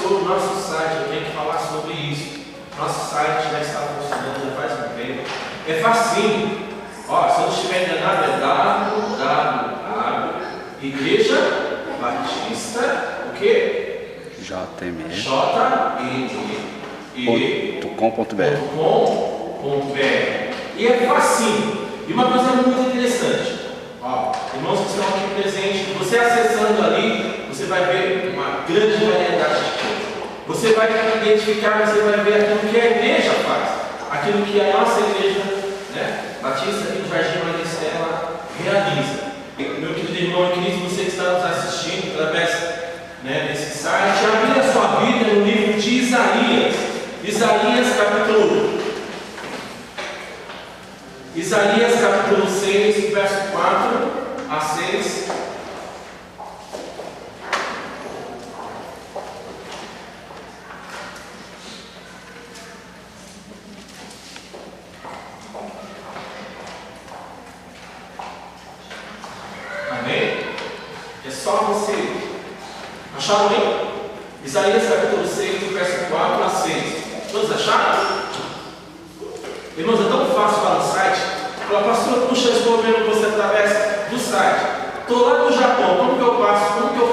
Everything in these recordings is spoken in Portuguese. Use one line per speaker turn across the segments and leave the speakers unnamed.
sobre o nosso site, eu tenho que falar sobre isso. Nosso site já está funcionando já faz um tempo. É facinho. Ó, se eu não estiver enganado, é Igreja Batista, o quê?
jme.com.br.
E é facinho. E uma coisa muito interessante. Ó, irmãos que estão aqui presentes, você acessando ali, você vai ver uma grande variedade de coisas. Você vai identificar, você vai ver aquilo que a igreja faz, aquilo que a nossa igreja, né, Batista aqui do Jardim Maristela realiza. Meu querido irmão e querido, você que está nos assistindo através, né, desse site, abrir a sua Bíblia no livro de Isaías, Isaías capítulo 6, verso 4 a 6. Amém? É só você. Acharam aí? Isaías capítulo 6, verso 4 a 6. Todos acharam? Irmãos, é tão fácil para o site. Fala, pastor, puxa, eu estou vendo você através do site. Estou lá no Japão, como que eu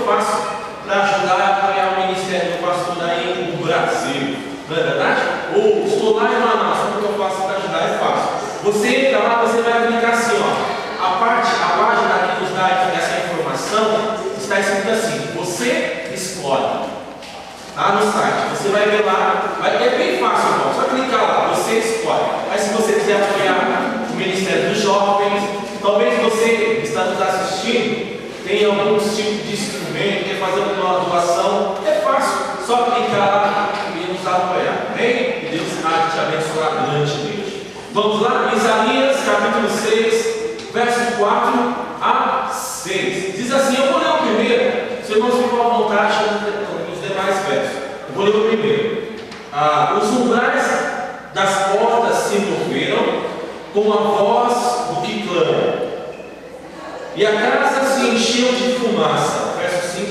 faço para ajudar a apoiar o ministério do pastor aí no Brasil? Não é verdade? Ou estou lá em Manaus, como que eu faço para ajudar? É fácil. Você entra lá, você vai clicar assim, ó. A página que nos dá essa informação está escrito assim: você escolhe. Lá no site, você vai ver lá, é bem fácil, irmão, só clicar lá, você escolhe. Aí se você quiser apoiar o Ministério dos Jovens, talvez você que está nos assistindo tenha algum tipo de instrumento, quer fazer uma doação, é fácil, só clicar lá e nos apoiar, amém? E Deus há de te abençoar grandemente. Vamos lá, Isaías capítulo 6, verso 4 a 6. Diz assim, eu vou ler o primeiro, os irmãos ficam à vontade nos demais versos. Eu vou ler o primeiro. Os umbrais das portas se moveram com a voz do que clama, e a casa se encheu de fumaça. Verso 5.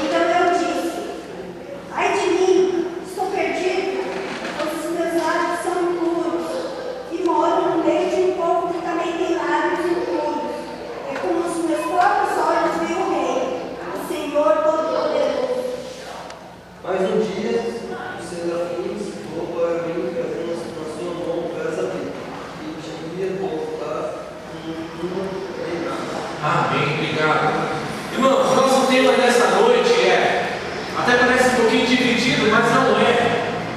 Então eu disse: ai de mim, estou perdido, pois os meus lábios são impuros, e moro no meio de um povo que também tem lábios impuros. É como os meus próprios olhos veem o Rei, o Senhor Todo-Poderoso.
Mas um dia os serafins roubaram a mim, trazendo na sua mão casa dele, e devia voltar uma reinada.
Amém, obrigado. Irmãos, nosso tema dessa noite até parece um pouquinho dividido, mas não é.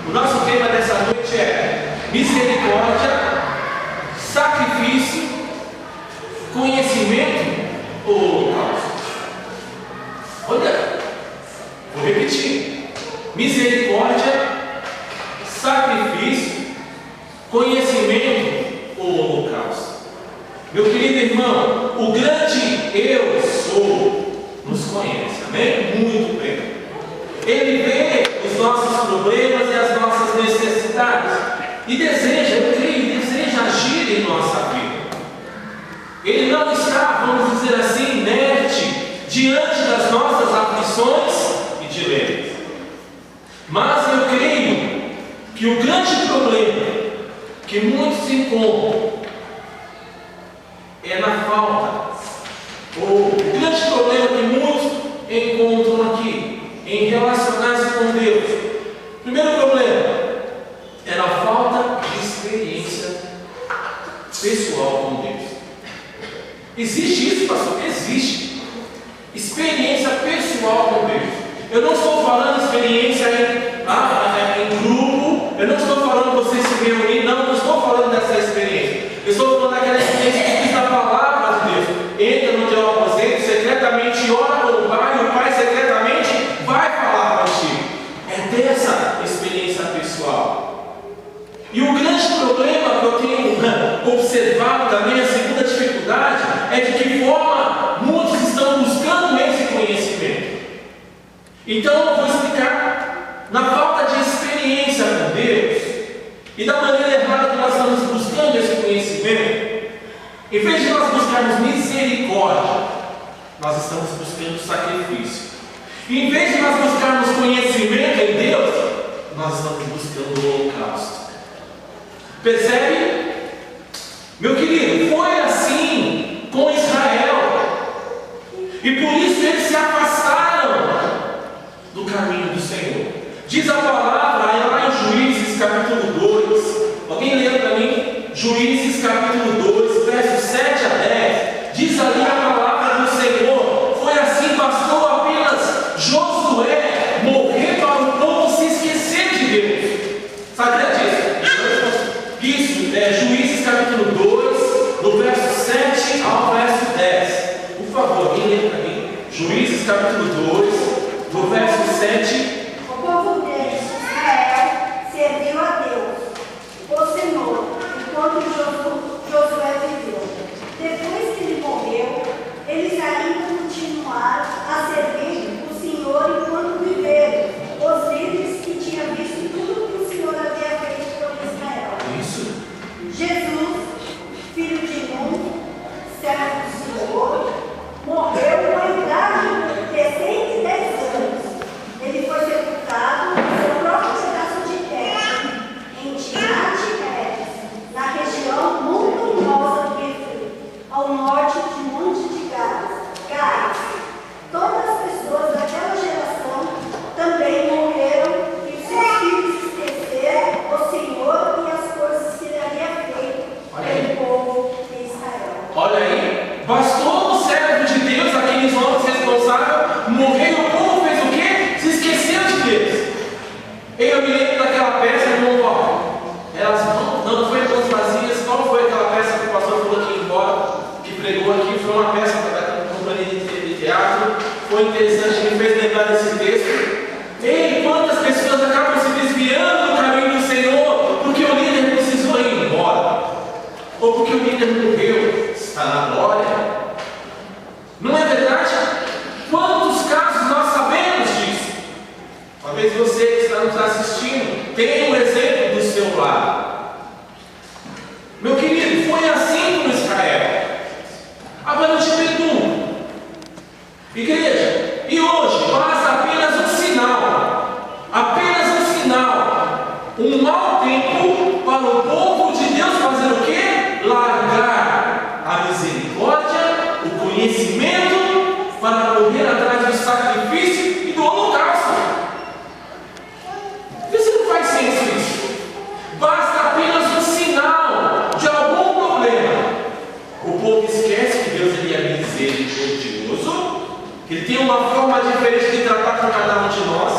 O nosso tema dessa noite é misericórdia, sacrifício, conhecimento ou holocausto. Olha, vou repetir: misericórdia, sacrifício, conhecimento ou holocausto. Meu querido irmão, o grande eu sou nos conhece, amém? Muito bem. Ele vê os nossos problemas e as nossas necessidades e deseja, eu creio, deseja agir em nossa vida. Ele não está, vamos dizer assim, inerte diante das nossas aflições e dilemas. Mas eu creio que o grande problema que muitos encontram é na falta, ou o grande problema que muitos encontram aqui em relacionar-se com Deus. O primeiro problema é na falta de experiência pessoal com Deus. Existe isso, pastor? Existe. Experiência pessoal com Deus. Eu não estou falando experiência em grupo, eu não estou falando você se reunir, não estou falando dessa experiência. Eu estou falando daquela experiência que diz a palavra de Deus. Entra no teu aposento secretamente, ora com o Pai, e o Pai secretamente vai falar contigo. É dessa experiência pessoal. E o grande problema que eu tenho observado também, a segunda dificuldade, é de que forma muitos estão buscando esse conhecimento. Então eu vou explicar na falta de experiência com Deus e da maneira errada que nós estamos buscando esse conhecimento. Em vez de nós buscarmos misericórdia, nós estamos buscando sacrifício. Em vez de nós buscarmos conhecimento em Deus, buscando o holocausto. Percebe? Meu querido, foi assim com Israel. E por isso eles se afastaram do caminho do Senhor. Diz a palavra lá em Juízes capítulo 2. Alguém lê para mim? Juízes capítulo 2, versos 7 a 10. Diz ali a palavra do Senhor. Foi assim, bastou apenas Josué morrer para o povo se esquecer de Deus. Sabia disso? Isso é Juízes capítulo 2, do verso 7 ao verso 10. Por favor, alguém lê para mim? Juízes capítulo 2, do verso 7.
O povo de Israel serviu a Deus, o Senhor, enquanto Josué viveu. Depois que ele morreu, eles ainda continuaram a servir o Senhor enquanto viveram, os líderes que tinham visto tudo que o Senhor havia feito por Israel.
Isso.
Jesus, filho de Nun, servo do Senhor, morreu com a idade de 110 anos. Ele foi sepultado no seu próprio pedaço de terra, em Timnat-Heres, na região montanhosa do Efraim, ao norte de Monte de Gás. Todas as pessoas daquela geração também morreram e seus filhos esqueceram o Senhor e as coisas que ele havia feito pelo povo de Israel.
Olha aí, bastou o servo de Deus, aqueles homens responsáveis, morrer, o povo fez o quê? Se esqueceu de Deus. Eu me lembro daquela peça, irmão Paulo. Elas não foi mãos vazias. Qual foi aquela peça que o pastor falou aqui embora, que pregou aqui? Foi uma peça da companhia de teatro. Foi interessante, me fez lembrar desse texto. Ei, quantas pessoas acabam se desviando do caminho do Senhor porque o líder precisou ir embora, ou porque o líder morreu, está na glória. Não é verdade? Quantos casos nós sabemos disso? Talvez você que está nos assistindo tenha um exemplo do seu lado. Meu querido, foi assim com Israel. Agora eu te pergunto, igreja, e hoje basta apenas um sinal, um mau tempo para o povo de Deus fazer o quê? Largar a misericórdia, o conhecimento, para correr atrás do sacrifício e do holocausto. Vê se não faz senso isso. Basta apenas um sinal de algum problema. O povo esquece que Deus ele é misericordioso, que Ele tem uma forma diferente de tratar com cada um de nós.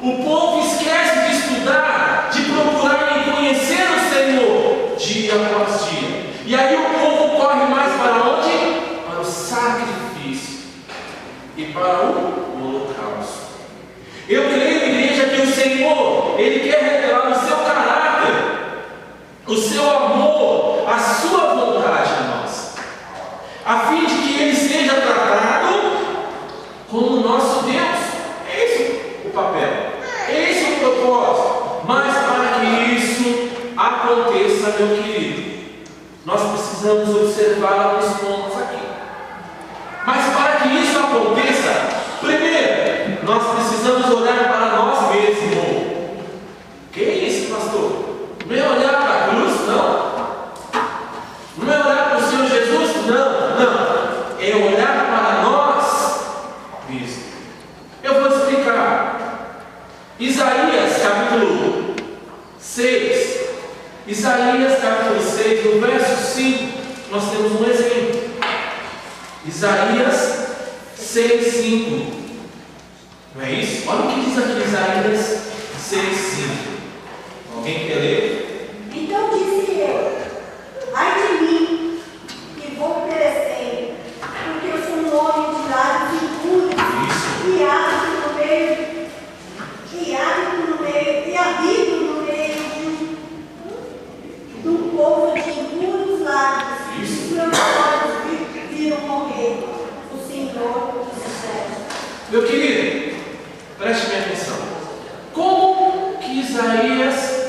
O povo esquece de estudar, de procurar e conhecer o Senhor dia após dia. E aí o povo corre mais para onde? Para o sacrifício e para o holocausto. Eu creio, igreja, que o Senhor, Ele quer revelar o seu caráter, o seu amor, a sua vontade em nós, a fim de que Ele seja tratado como o nosso Deus. É esse o papel, é esse o propósito. Mas para que isso aconteça, meu querido, nós precisamos observar alguns pontos aqui. Mas para que isso aconteça, primeiro, nós precisamos olhar para nós mesmos. Que é isso, pastor? Não é olhar para a cruz? Não. Não é olhar para o Senhor Jesus? Não. É olhar para nós mesmos. Eu vou explicar. Isaías capítulo 6. Isaías capítulo 6, no verso 5, nós temos um exemplo. Isaías 6, 5. Não é isso? Olha o que diz aqui Isaías 6, 5. Alguém quer ler?
Então disse eu: ai de mim, que vou perecendo, porque eu sou um homem de lábios impuros, e hábito no meio, e habido no meio de um povo de impuros lábios. Os meus olhos viram morrer o Senhor dos céus.
Meu querido, preste minha atenção. Como que Isaías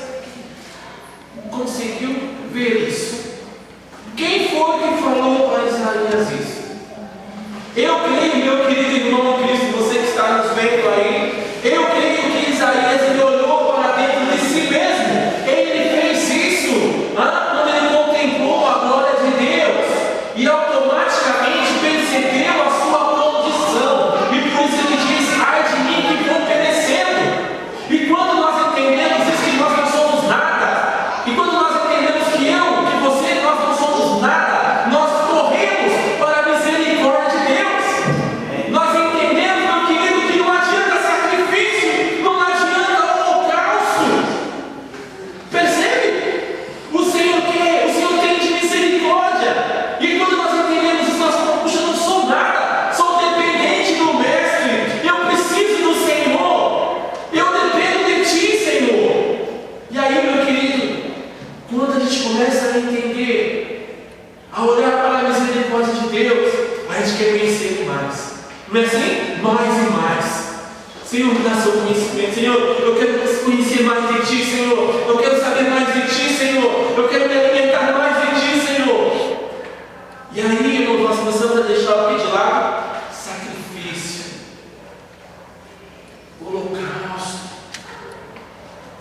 Eu quero conhecer mais de Ti, Senhor. Eu quero saber mais de Ti, Senhor. Eu quero me alimentar mais de Ti, Senhor. E aí, irmão, nós começamos a deixar o que de lado? Sacrifício. Holocausto.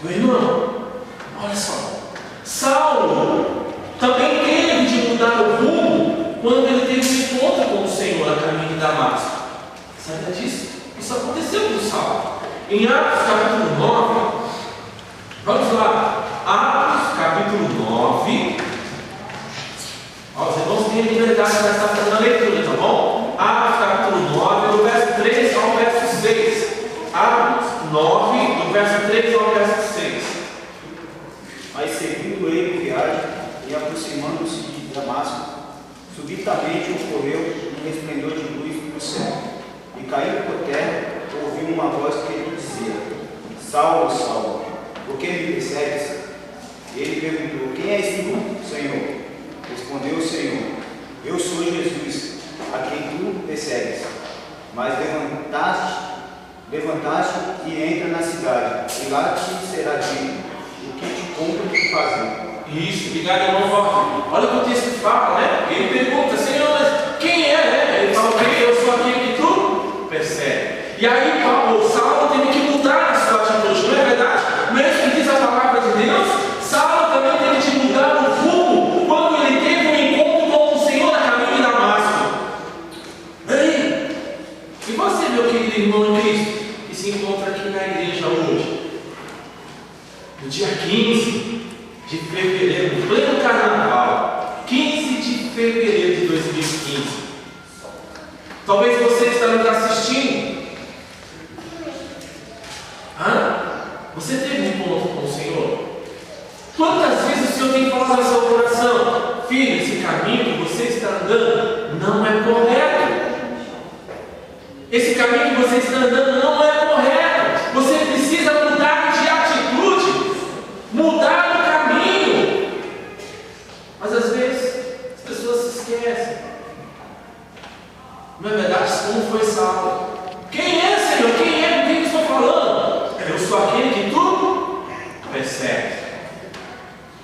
Meu irmão, olha só. Saulo também teve de mudar o rumo quando ele teve um encontro com o Senhor a caminho de Damasco. Sabe disso? Isso aconteceu com Saulo. Em Atos capítulo 9, vamos lá. Atos capítulo 9. Ó, os irmãos têm liberdade para estar fazendo a leitura, tá bom? Atos capítulo 9, do verso 3 ao verso 6. Atos 9, do verso 3 ao verso 6.
Mas seguindo ele viagem e aproximando-se de Damasco, subitamente ocorreu um resplendor de luz no céu, e caindo por terra, ouviu uma voz que lhe dizia: Saulo, Saulo, por que me persegues? Ele perguntou: Quem és tu, Senhor? Respondeu o Senhor: Eu sou Jesus, a quem tu persegues. Mas levantaste e entra na cidade, e lá te será dito o que te cumpre fazer.
Isso, obrigado, irmão Walter. Olha o que o texto fala, né? Ele pergunta: Senhor, mas quem é, né? Ele fala: Eu sou aquele que tu persegue. E aí, Saulo teve que mudar a sua atitude, não é verdade? Não é isso que diz a palavra de Deus? Saulo também teve de mudar o rumo quando ele teve um encontro com o Senhor a caminho de Damasco. Ei! E você, meu querido irmão em Cristo, que se encontra aqui na igreja hoje, no dia 15 de fevereiro, no pleno carnaval, 15 de fevereiro de 2015. Talvez você que está nos assistindo, você teve um encontro com o Senhor? Quantas vezes o Senhor tem falado no seu coração: Filho, esse caminho que você está andando não é correto. Esse caminho que você está andando não é correto. Você precisa mudar de atitude, mudar o caminho. Mas às vezes as pessoas se esquecem. Não é verdade? Como foi Saulo? Quem é, Senhor? Quem é? Com quem eu estou falando? Eu sou aquele que tu persegue.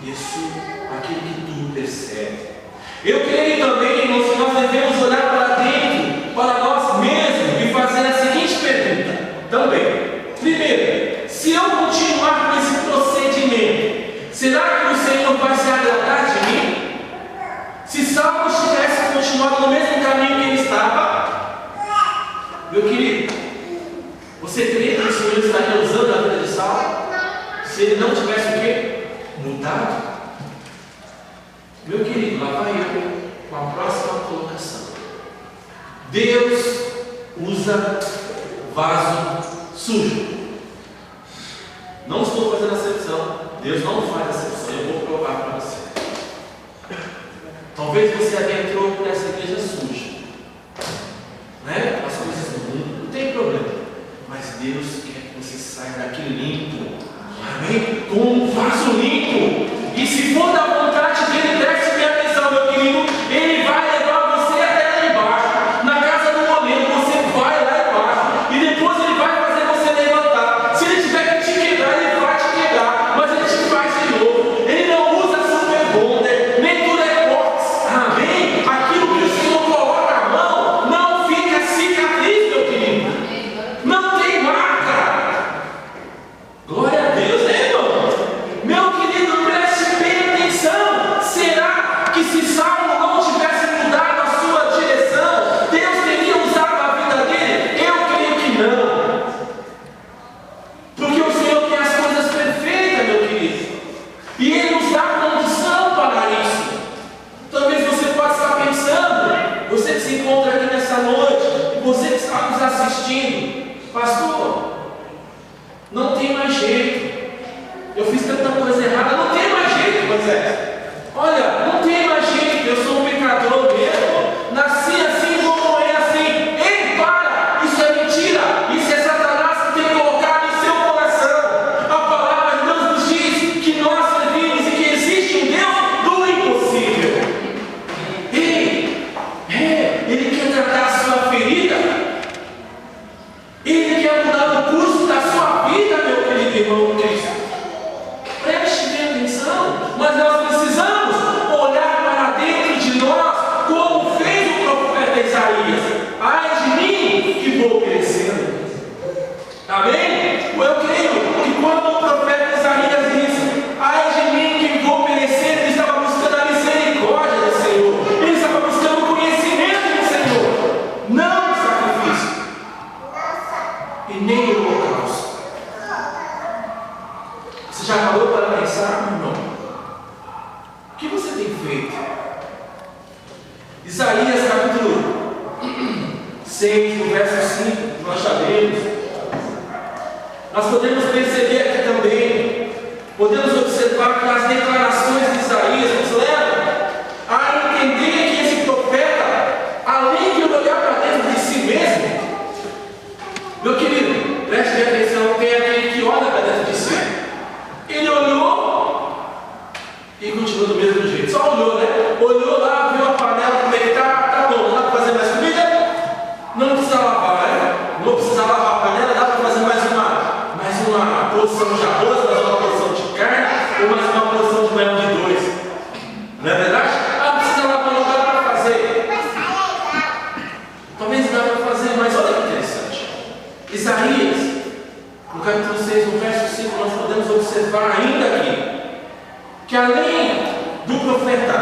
Isso, aquele que tu persegue. Eu creio também, irmãos, que nós devemos olhar para dentro, para nós mesmos, e fazer a seguinte pergunta também. Primeiro, se eu continuar com esse procedimento, será que o Senhor vai se agradar de mim? Se Saulo tivesse continuado no mesmo caminho que ele estava, meu querido, você crê que o Senhor estaria usando a vida de Saulo se ele não tivesse o quê? Mudado? Meu querido, lá vai eu com a próxima colocação. Deus usa vaso sujo. Não estou fazendo acepção. Deus não faz acepção. Eu vou provar para você. Talvez você adentrou por essa igreja suja, né? As coisas do mundo, não tem problema. Mas Deus quer que você saia daqui limpo. Amém? Com um vaso limpo. E se for da vontade dele, preste minha atenção, meu querido. Ele vai levar você até lá embaixo, na casa do moleiro. Você vai lá embaixo. E depois ele vai fazer você levantar. Se ele tiver que te quebrar, ele vai te quebrar. Mas ele te faz de novo. Ele não usa super bonder, nem tudo é cortes. Amém? Aquilo que o Senhor coloca a mão não fica cicatriz, meu querido. Não tem marca. Glória a Deus, né, irmão? Meu querido, preste bem atenção. Será que se Saulo não tivesse mudado a sua direção, Deus teria usado a vida dele? Eu creio que não. Porque o Senhor tem as coisas perfeitas, meu querido. E Ele nos dá condição para isso. Talvez você possa estar pensando, você que se encontra aqui nessa noite, você que está nos assistindo: Pastor, não tem mais jeito. Eu fiz tanta coisa errada, não tem mais jeito, Moisés. Olha, não tem mais jeito, eu sou um pecador mesmo. Nasci assim, vou morrer assim. Ei, para! Isso é mentira. Isso é Satanás que tem colocado em seu coração. A palavra de Deus nos diz que nós servimos e que existe um Deus do impossível. Ele quer tratar a sua ferida. Ele quer mudar o curso da sua vida, meu querido irmão Cristo. Preste bem atenção, mas nós precisamos olhar para dentro de nós, como fez o profeta Isaías. Ai de mim que vou perecendo. Amém? Eu creio que quando o profeta Isaías disse, ai de mim que vou perecendo, ele estava buscando a misericórdia do Senhor. Ele estava buscando o conhecimento do Senhor, não o sacrifício e nem o holocausto. Você já parou para pensar, meu irmão? O que você tem feito? Isaías capítulo 6, no verso 5, nós sabemos. Nós podemos perceber aqui também, podemos observar que as declarações de Isaías nos levam a entender que esse profeta, além de olhar para dentro de si mesmo, meu querido, preste atenção, tem aquele que olha para dentro de si. Ele olhou e continuou do mesmo jeito, só olhou, né? Olhou lá, viu a panela, como é que tá bom, não dá para fazer mais comida? Não precisa lavar, né? Não precisa lavar a panela, dá para fazer mais uma porção de arroz, mais uma porção de carne, ou mais uma porção de mel de 2. Não é verdade? Ah, precisa lavar, não dá para fazer. Talvez dá para fazer, mas olha que interessante. Isaías, no capítulo 6, no verso 5, nós podemos observar ainda aqui, que além do profeta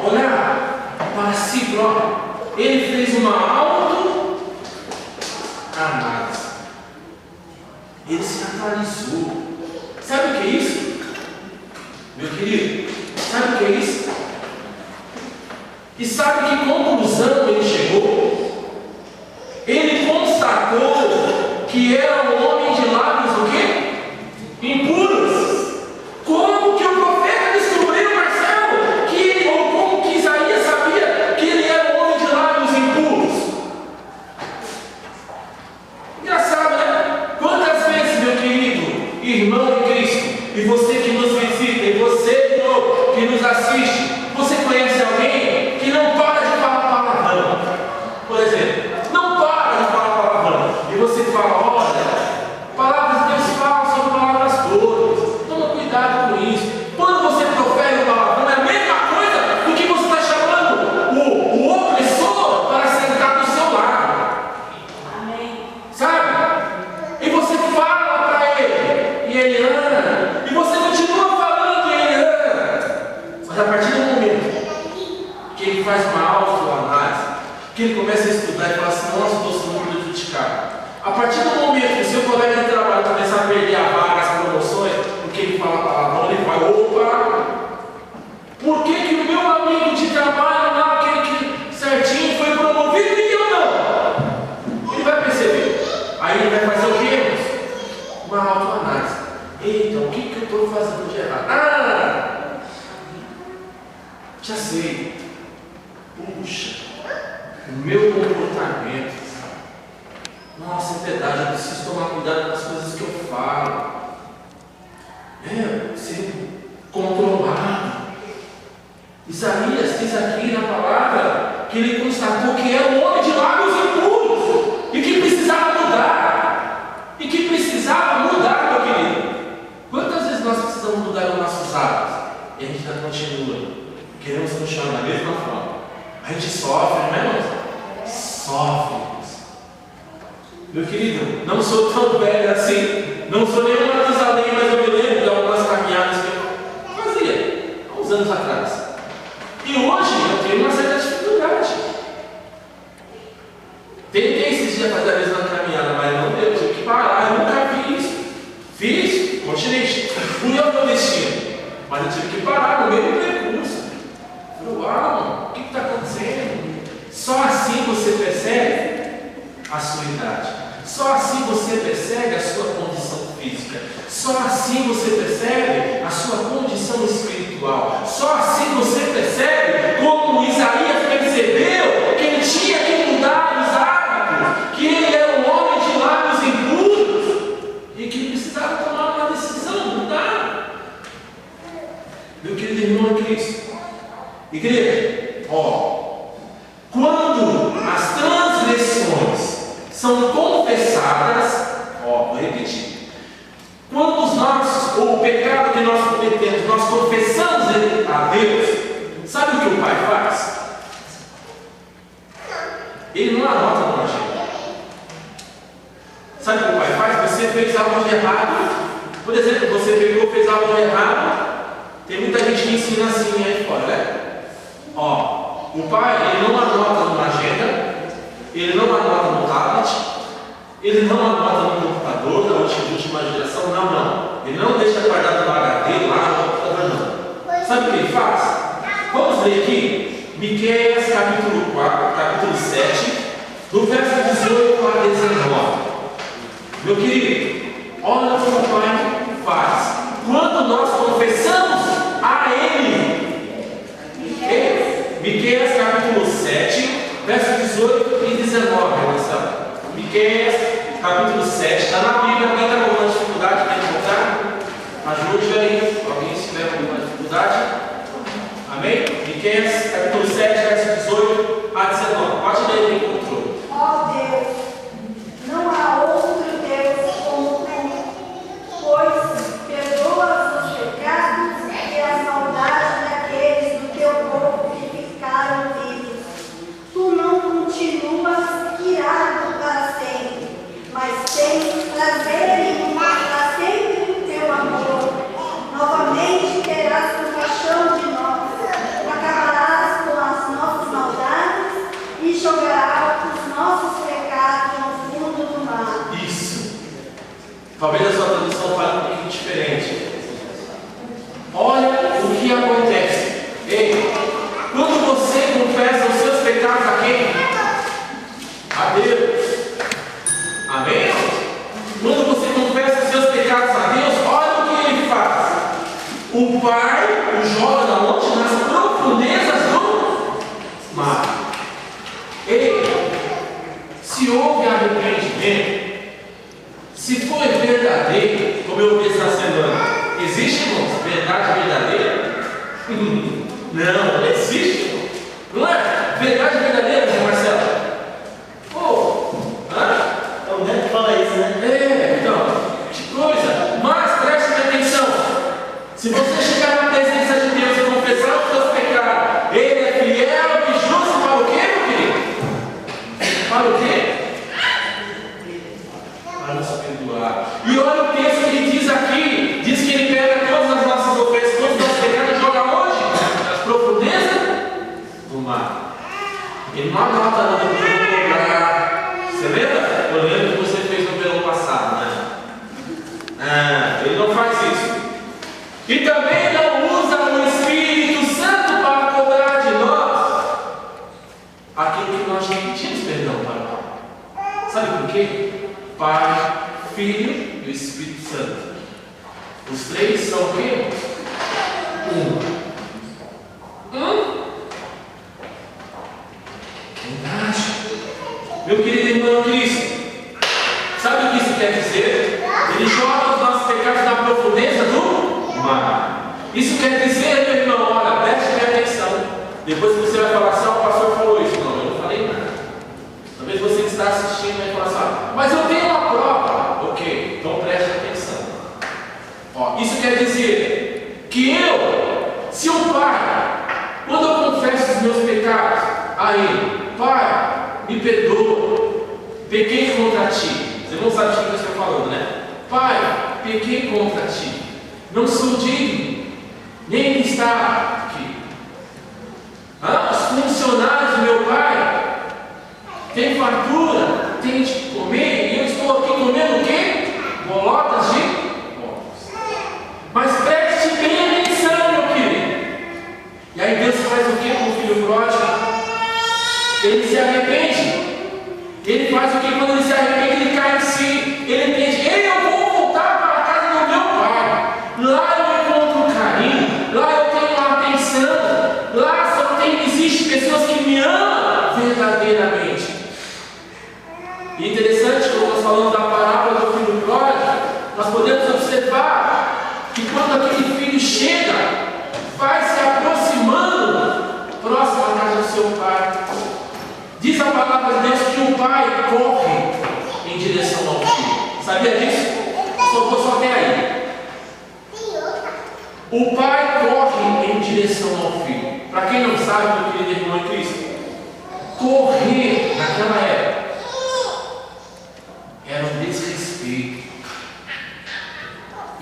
olhar para si próprio, ele fez uma autoanálise. Ele se analisou. Sabe o que é isso? Meu querido, sabe o que é isso? E sabe que conclusão ele chegou? Ele constatou que era um homem de lábios o quê? Impuros. Como que o profeta descobriu, Marcelo, que ele, ou como que Isaías sabia que ele era um homem de lábios impuros? Engraçado, né? Quantas vezes, meu querido irmão em Cristo, e você que nos visita, e você que nos assiste, você conhece alguém que não para de falar palavrão? Por exemplo, não para de falar palavrão. E você fala, olha, palavras de Deus falam são palavras todas. Toma cuidado com isso. Quando você profere o palavrão, é a mesma coisa do que você está chamando o opressor para sentar do seu lado.
Amém.
Sabe? E você fala para ele, e ele anda, e você continua falando, e ele anda. Mas a partir do momento que ele faz uma autoanálise, que ele começa a estudar e fala assim, nossa, estou sendo prejudicado. A partir do momento que o seu colega de trabalho começar a perder a vaga, as promoções, porque ele fala palavrão, ele vai, opa! Por que que o meu amigo de trabalho lá, aquele que certinho, foi promovido e eu não? Ele vai perceber. Aí ele vai fazer o quê? Uma autoanálise. Eita, o que eu estou fazendo de errado? Ah! Já sei. Puxa, o meu comportamento. Nossa, é verdade, eu preciso tomar cuidado com as coisas que eu falo. Ser controlado. Isaías diz aqui na palavra que ele constatou que era um homem de lábios impuros e que precisava mudar. E que precisava mudar, meu querido. Quantas vezes nós precisamos mudar os nossos hábitos? E a gente ainda continua. Queremos continuar da mesma forma. A gente sofre, não é, irmãos? Sofre. Meu querido, não sou tão velho assim, não sou nenhum Matusalém, mas eu me lembro de algumas caminhadas que eu fazia há uns anos atrás. E hoje eu tenho uma certa dificuldade. Tentei esses dias fazer a mesma caminhada, mas não deu, tive que parar, eu nunca fiz. Fiz, continuei, fui ao meu destino, mas eu tive que parar no meio do percurso. Falei, uau, o que está acontecendo? Só assim você percebe a sua idade. Só assim você percebe a sua condição física. Só assim você percebe a sua condição espiritual. Só assim você percebe como Isaías percebeu que ele tinha que mudar os hábitos, que ele era um homem de lábios impuros e que precisava tomar uma decisão, mudar. Meu querido irmão em Cristo, igreja, quando as transgressões são confessadas, vou repetir. o pecado que nós cometemos, nós confessamos ele a Deus, sabe o que o Pai faz? Ele não anota numa agenda. Sabe o que o Pai faz? Você fez algo de errado. Por exemplo, você pegou, fez algo de errado. Tem muita gente que ensina assim aí fora, né? Ó, o Pai, ele não anota numa agenda, ele não anota no tablet, ele não anota no computador da última geração, não. Ele não deixa guardado no HD, lá no computador, não. Sabe o que ele faz? Vamos ler aqui, Miqueias capítulo 4, capítulo 7, do verso 18 a 19. Meu querido, olha como o Pai faz. Quando nós confessamos a Ele. Miqueias capítulo 7, verso 18 e 19, Marcelo. Miqueias capítulo 7, está na Bíblia. Alguém está com alguma dificuldade para encontrar? Ajude aí. Alguém se tiver com alguma dificuldade? Amém? Miqueias capítulo 7, verso 18 a 19. Pode ler aí, encontrou.
Ó Deus, não há outro Deus como tu, pois perdoas os pecados e as maldades daqueles do teu povo que ficaram vivos. Tu não continuas irado para sempre, mas tens prazer em mostrar sempre o teu amor. Novamente terás compaixão de nós, acabarás com as nossas maldades e jogarás os nossos pecados no fundo do mar.
Isso. Talvez a sua tradução fale um pouquinho diferente. Olha o que acontece. Ei, quando você confessa os seus pecados a quem? A Deus. Amém? Quando você confessa os seus pecados a Deus, olha o que Ele faz. O Pai o joga na onde? Nas profundezas do mar. Ei, se houve arrependimento, se foi verdadeiro, como eu vi essa semana, existe, irmãos, verdade verdadeira? Não existe, irmão. Não é? Verdade verdadeira, né, Marcelo?
É o Neto que fala isso, né?
É, então, que coisa. Mas preste atenção. Se você chegar na presença de Deus e confessar os seus pecados, Ele é fiel e justo para o quê, meu querido? Para o quê? Para nos perdoar. E olha o texto que diz aqui. Diz que Ele pega todas as nossas ofensas, todos os nossos pecados e joga onde? Nas profundezas do mar. Ele não anota nada do lugar. Você lembra? Eu lembro que você fez no verão passado, né? Ele não faz isso. E também não usa o Espírito Santo para cobrar de nós aquilo que nós já pedimos perdão para o Pai. Sabe por quê? Pai, Filho e o Espírito Santo. Os três são o quê? Verdade. Meu querido irmão Cristo, sabe o que isso quer dizer? Ele joga os nossos pecados na profundeza do mar. Isso quer dizer, meu irmão, olha, preste bem atenção. Depois você vai falar assim, o pastor falou isso. Não, eu não falei nada. Talvez você que está assistindo vai falar assim, mas eu tenho uma prova. Ok, então preste atenção. Ó, isso quer dizer que se o Pai, quando eu confesso os meus pecados a Ele, Pai, me perdoa, pequei contra Ti. Você não sabe o que eu estou falando, né? Pai, pequei contra Ti. Não sou digno, nem de estar aqui. Os funcionários do meu Pai têm fartura, têm de comer, e eu estou aqui comendo o quê? Bolotas de ovos. Mas preste bem atenção, meu querido. E aí Deus faz o quê com o filho pródigo? Ele se arrepende. Ele faz o que? Quando ele se arrepende, ele cai em si. Ele entende, eu vou voltar para a casa do meu pai. Lá eu encontro carinho. Lá eu tenho atenção. Lá só existe pessoas que me amam verdadeiramente. E interessante, quando nós falamos da parábola do filho pródigo, nós podemos observar que quando aquele filho chega, vai se aproximando próximo à casa do seu pai. Diz a palavra de Deus que o pai corre em direção ao filho. Sabia disso? Só até aí. O pai corre em direção ao filho. Para quem não sabe, meu querido irmão em Cristo, correr naquela época era um desrespeito,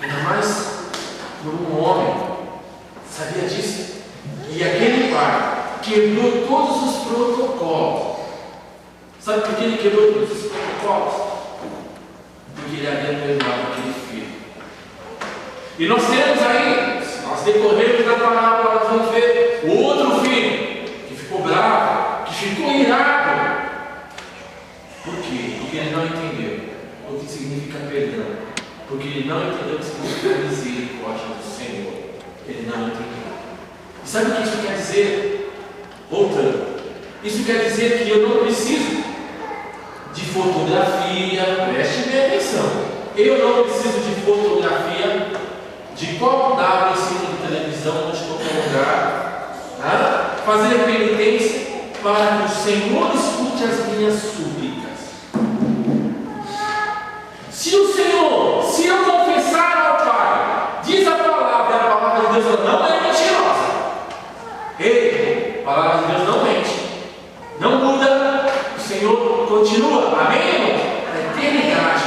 ainda mais por um homem. Sabia disso? E aquele pai quebrou todos os protocolos. Sabe por que ele quebrou todos os protocolos? Porque ele havia perdoado aquele filho. E nós temos aí, nós decorremos da palavra, nós vamos ver o outro filho que ficou bravo, que ficou irado. Por quê? Porque ele não entendeu o que significa perdão. Porque ele não entendeu o que significa misericórdia do Senhor. Ele não entendeu. E sabe o que isso quer dizer? Voltando. Isso quer dizer que eu não preciso de fotografia, preste bem atenção. Eu não preciso de fotografia de copo d'água em cima de televisão ou de qualquer lugar, tá? Fazer penitência para que o Senhor escute as minhas súplicas. Se eu confessar ao Pai, diz a palavra de Deus não é mentirosa. Ei, a palavra de Deus não mente, não muda, o Senhor continua, amém, irmão? A eternidade.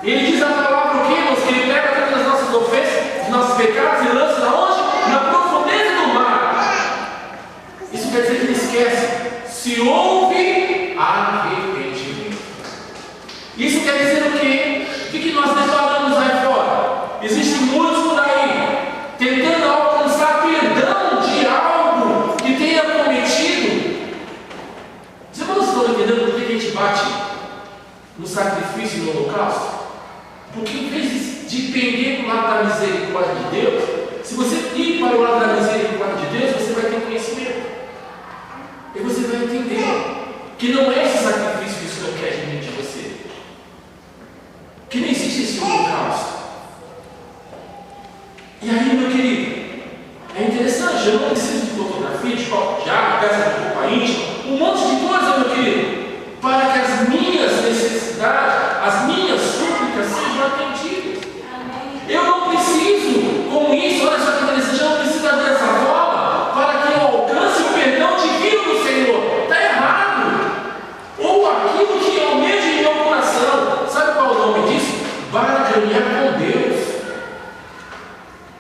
Ele diz a palavra o que, irmãos? Que ele pega todas as nossas ofensas, os nossos pecados e lança aonde? Na profundeza do mar. Isso quer dizer que ele esquece. Se houve arrependimento. Isso quer dizer o quê? O que nós deparamos aí fora? Existem muitos por aí tentando alcançar perdão de algo que tenha cometido. Vocês não estão entendendo por que a gente bate no sacrifício e no holocausto? Porque em vez de pender para o lado da misericórdia de Deus, se você ir para o lado da misericórdia de Deus, você vai ter conhecimento. E você vai entender que não é esse sacrifício que o Senhor quer de você. Que não existe esse holocausto. E aí, meu querido, é interessante, eu não preciso de fotografia, de copo de água, peça de roupa íntima, um monte de coisa, meu querido, para que as minhas necessidades, as minhas súplicas sejam atendidas. Eu não preciso, com isso, olha só que interessante, eu não preciso dessa forma para que eu alcance o perdão divino do Senhor. Está errado. Ou aquilo que eu almejo em meu coração. Sabe qual é o nome disso? Barganhar com Deus.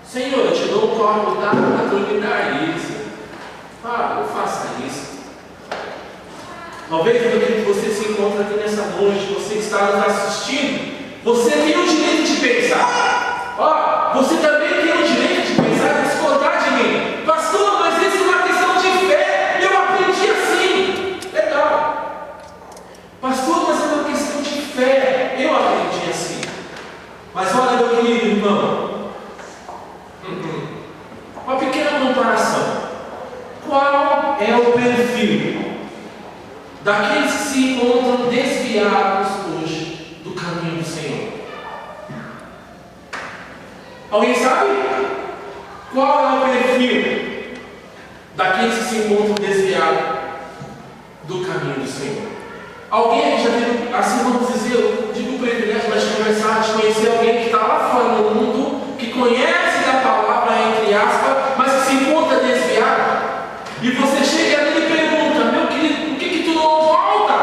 Senhor, eu te dou um copo d'água, tu me dá isso. Não faça isso. Talvez, meu querido, você se encontra aqui nessa noite, você está nos assistindo, você tem o direito de pensar. Você também tem o direito de pensar e discordar de mim. Pastor, mas isso é uma questão de fé. Eu aprendi assim. Legal. Pastor, mas é uma questão de fé. Eu aprendi assim. Mas olha, meu querido irmão, uma pequena comparação. Qual é o perfil daqueles que se encontram desviados hoje do caminho do Senhor? Alguém sabe? Qual é o perfil daqueles que se encontram desviados do caminho do Senhor? Alguém que já teve, assim vamos dizer, eu digo o privilégio de conversar, de conhecer alguém que está lá fora no mundo, que conhece a palavra, entre aspas, mas que se encontra desviado. E você chega ali e pergunta: meu querido, por que tu não volta?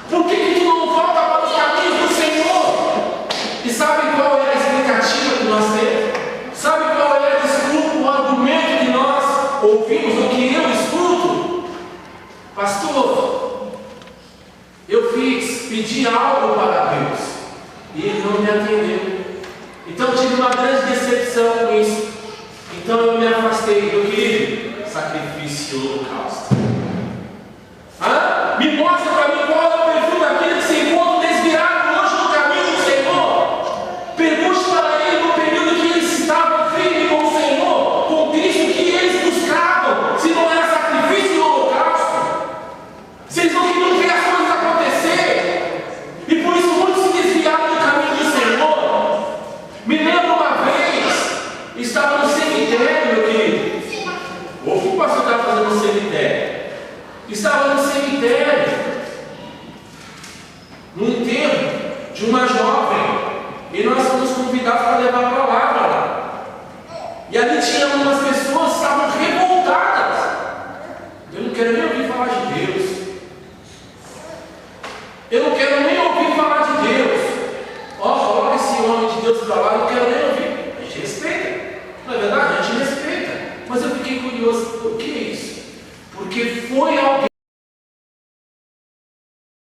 Por que tu não volta para os caminhos do Senhor? E sabe qual é a explicativa que nós temos? Sabe qual é a desculpa, o argumento que nós ouvimos, o que eu escuto? Pastor, eu pedi algo para Deus e Ele não me atendeu. Então eu tive uma grande decepção com isso. Então eu me afastei. Meu querido, sacrifício e holocausto. Me mostra para mim qual é o perfil daquele que se encontra desviado hoje no caminho do Senhor. Pergunte para ele no período que eles estavam firmes com o Senhor, com Cristo, que eles buscavam, se não era sacrifício e holocausto. Se eles não queriam ver as coisas acontecer, e por isso muitos se desviaram do caminho do Senhor. Me lembro uma vez, estava no cemitério, meu querido. O que o pastor estava fazendo no cemitério? Estava no cemitério, no enterro de uma jovem, e nós fomos convidados para levar a palavra lá. Deus está lá